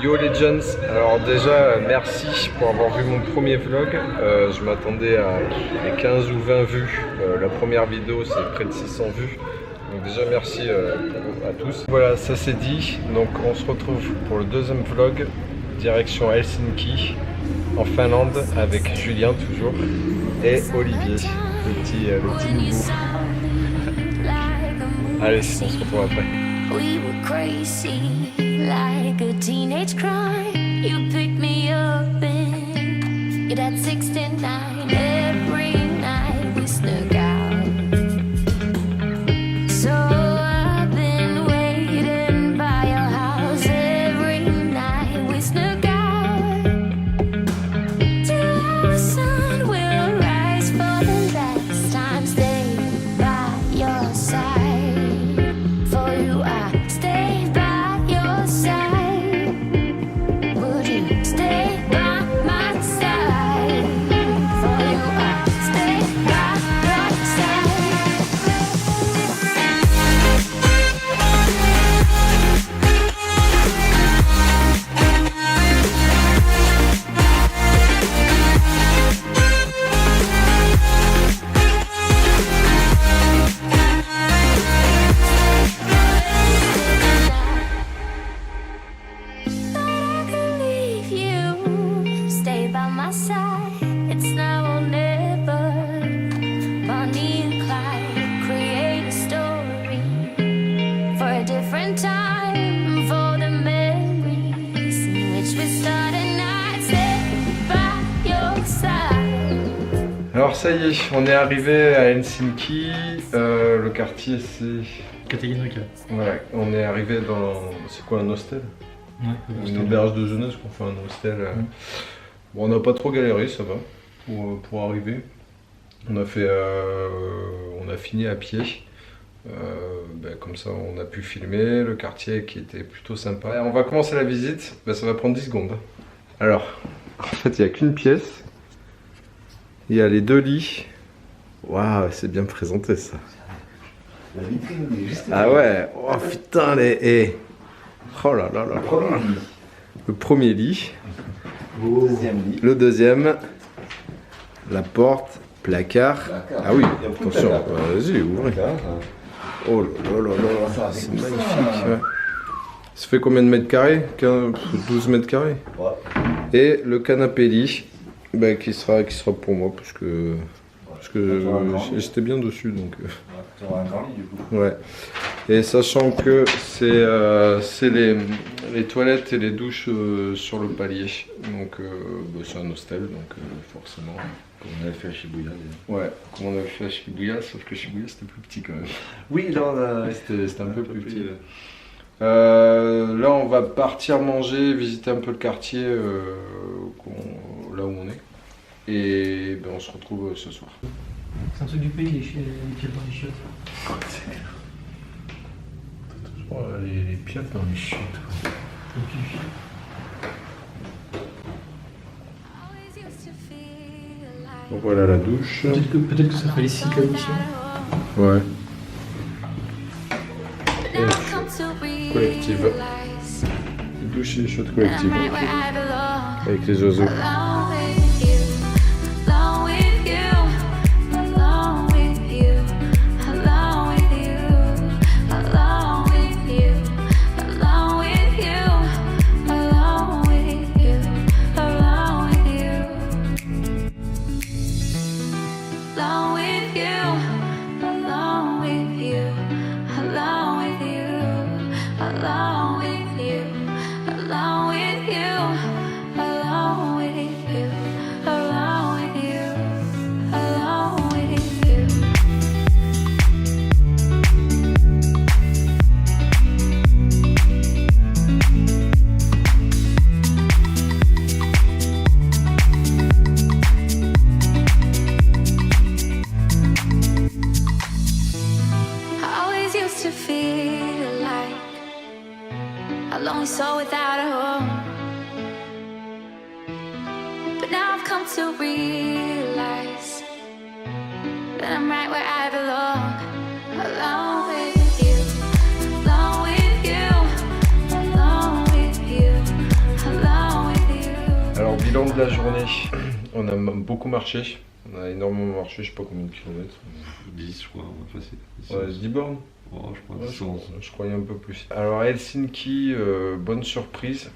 Yo Legends, alors déjà merci pour avoir vu mon premier vlog, je m'attendais à 15 ou 20 vues, la première vidéo c'est près de 600 vues, donc déjà merci à tous. Voilà, ça c'est dit, donc on se retrouve pour le deuxième vlog, direction Helsinki, en Finlande, avec Julien toujours, et Olivier, le petit nouveau. Allez, on se retrouve après. We were crazy, like a teenage crime. You picked me up and you'd had 69. Every night we snuck out. So I've been waiting by your house. Every night we snuck out. Till the sun will rise for the last time. Stay by your side. Alors ça y est, on est arrivé à Helsinki, le quartier c'est... Catégorique. Ouais, on est arrivé dans... c'est quoi, un hostel? Ouais, une auberge de jeunesse qu'on fait un hostel. Bon, on n'a pas trop galéré, ça va, pour arriver. On a fait... on a fini à pied. Comme ça on a pu filmer le quartier qui était plutôt sympa. On va commencer la visite, ça va prendre 10 secondes. Alors, en fait il n'y a qu'une pièce. Il y a les deux lits. Waouh, c'est bien présenté ça. La vitrine est juste. Ah ouais, oh putain les... Oh là là là là. Le premier lit. Le deuxième lit. Le deuxième. La porte, placard. Ah oui, attention, vas-y, ouvrez. Oh là là là là, c'est magnifique. Ouais. Ça fait combien de mètres carrés? 12 mètres carrés. Ouais. Et le canapé lit. Qui sera pour moi parce que j'étais bien dessus donc. Tu auras un grand lit du coup. Ouais. Et sachant que c'est les toilettes et les douches sur le palier, donc c'est un hostel donc forcément. Comme on avait fait à Shibuya. Ouais, comme on avait fait à Shibuya, sauf que Shibuya c'était plus petit quand même. Oui, là c'était un peu plus petit. Là on va partir manger, visiter un peu le quartier là où on est. Et on se retrouve ce soir. C'est un truc du pays, les pieds dans les chiottes. Les piottes dans les chiottes. Donc voilà la douche. Peut-être que ça fait les cycles aussi. Ouais. Collective. Douche et chiottes collectives. Avec les oiseaux. To realize that I'm right where I belong, alone with you, alone with you, alone with you, la journée. On a beaucoup marché. On a énormément marché, je sais pas combien de kilomètres. 10 je crois, facile. Ouais, 10 bornes. Oh, je crois Ouais, 11. je croyais un peu plus. Alors Helsinki, bonne surprise.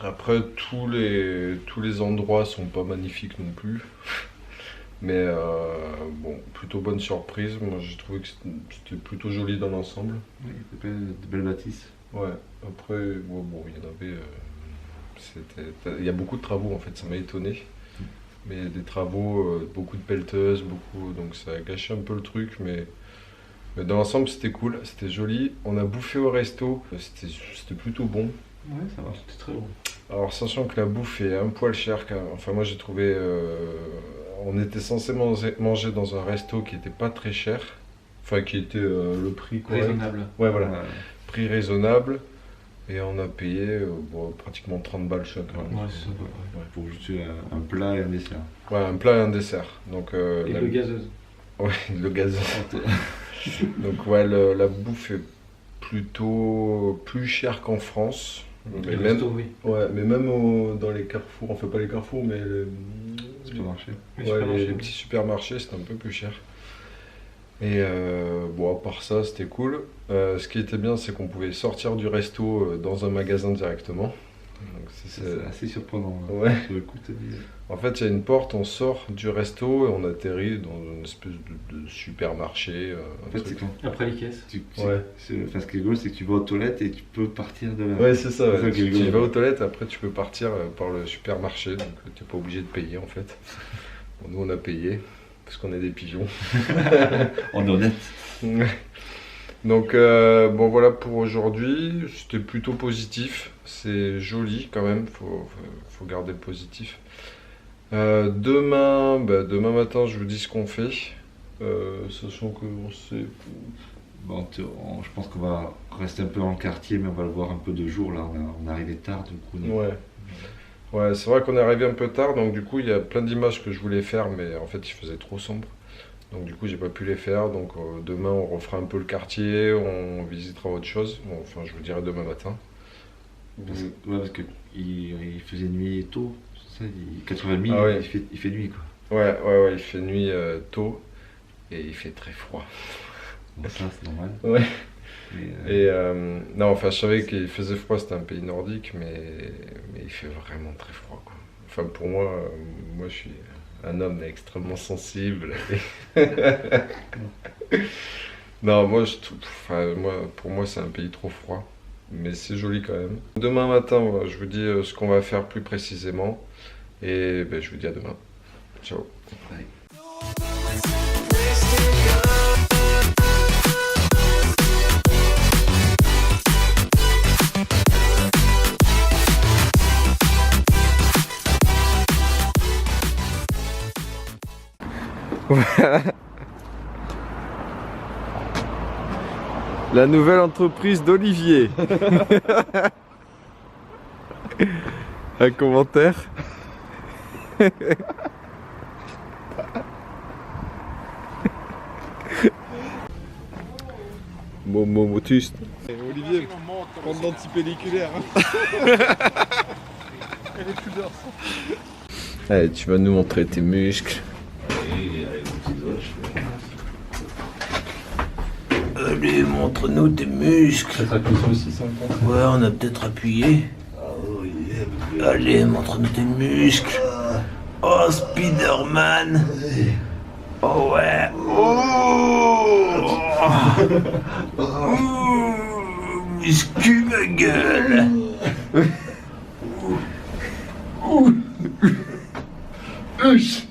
Après, tous les endroits sont pas magnifiques non plus. Mais bon, plutôt bonne surprise. Moi, j'ai trouvé que c'était plutôt joli dans l'ensemble. Oui, de belles bâtisses. Ouais, après, bon, il y en avait. Il y a beaucoup de travaux en fait, ça m'a étonné. Mais des travaux, beaucoup de pelleteuses, donc ça a gâché un peu le truc. Mais dans l'ensemble, c'était cool, c'était joli. On a bouffé au resto, c'était plutôt bon. Ouais, ça va, c'était très bon. Alors, sachant que la bouffe est un poil chère quand même. Enfin, moi j'ai trouvé. On était censé manger dans un resto qui était pas très cher. Enfin, qui était le prix correct. Raisonnable. Ouais, voilà. Prix raisonnable. Et on a payé pratiquement 30 balles chacun. Ouais, c'est ça. Ouais. Pour juste un plat et un dessert. Ouais, un plat et un dessert. Donc, Et le gazeuse. Ouais, le gaz. Donc ouais, la bouffe est plutôt plus chère qu'en France. Mais Le même, resto, oui. ouais, mais même dans les carrefours, enfin pas les carrefours, mais Supermarché. Les ouais, supermarchés. les petits supermarchés, c'était un peu plus cher. Et bon, à part ça, c'était cool. Ce qui était bien, c'est qu'on pouvait sortir du resto dans un magasin directement. Donc, C'est assez surprenant. Hein. Ouais. Sur le coup, t'as dit. En fait, il y a une porte, on sort du resto et on atterrit dans une espèce de supermarché. En fait, c'est quand Après les caisses. Ouais. Enfin, ce qui est rigolo, c'est que tu vas aux toilettes et tu peux partir de là. Ouais, c'est ça. C'est ça qui est Tu rigolo. vas aux toilettes, après tu peux partir par le supermarché, donc tu n'es pas obligé de payer en fait. Bon, nous, on a payé parce qu'on est des pigeons. On est honnête. Donc, bon, voilà pour aujourd'hui. C'était plutôt positif. C'est joli quand même, faut garder le positif. Demain matin, je vous dis ce qu'on fait. Sachant qu'on sait. Bon, je pense qu'on va rester un peu en quartier, mais on va le voir un peu de jour là. On est arrivé tard, du coup. Ouais, c'est vrai qu'on est arrivé un peu tard, donc du coup il y a plein d'images que je voulais faire, mais en fait il faisait trop sombre. Donc du coup j'ai pas pu les faire, donc demain on refera un peu le quartier, on visitera autre chose. Bon, enfin je vous dirai demain matin. Parce que il faisait nuit tôt, c'est ça, 80 000, Ah ouais. il fait nuit quoi. Ouais, il fait nuit tôt et il fait très froid. Bon, ça c'est normal. Ouais. Mais, Et non, enfin je savais qu'il faisait froid, c'était un pays nordique, mais il fait vraiment très froid quoi. Enfin pour moi, moi je suis un homme extrêmement sensible. Non, moi, pour moi c'est un pays trop froid, mais c'est joli quand même. Demain matin, voilà, je vous dis ce qu'on va faire plus précisément, et ben, je vous dis à demain. Ciao. bye. La nouvelle entreprise d'Olivier. Un commentaire. Motus. Olivier, prendre l'antipelliculaire. Allez, tu vas nous montrer tes muscles. Allez, montre-nous tes muscles. Ça s'appuie sur le 650. Ouais, on a peut-être appuyé. Allez, montre-nous tes muscles. Oh, Spider-Man. Oh ouais. Muscu ma gueule. Uch.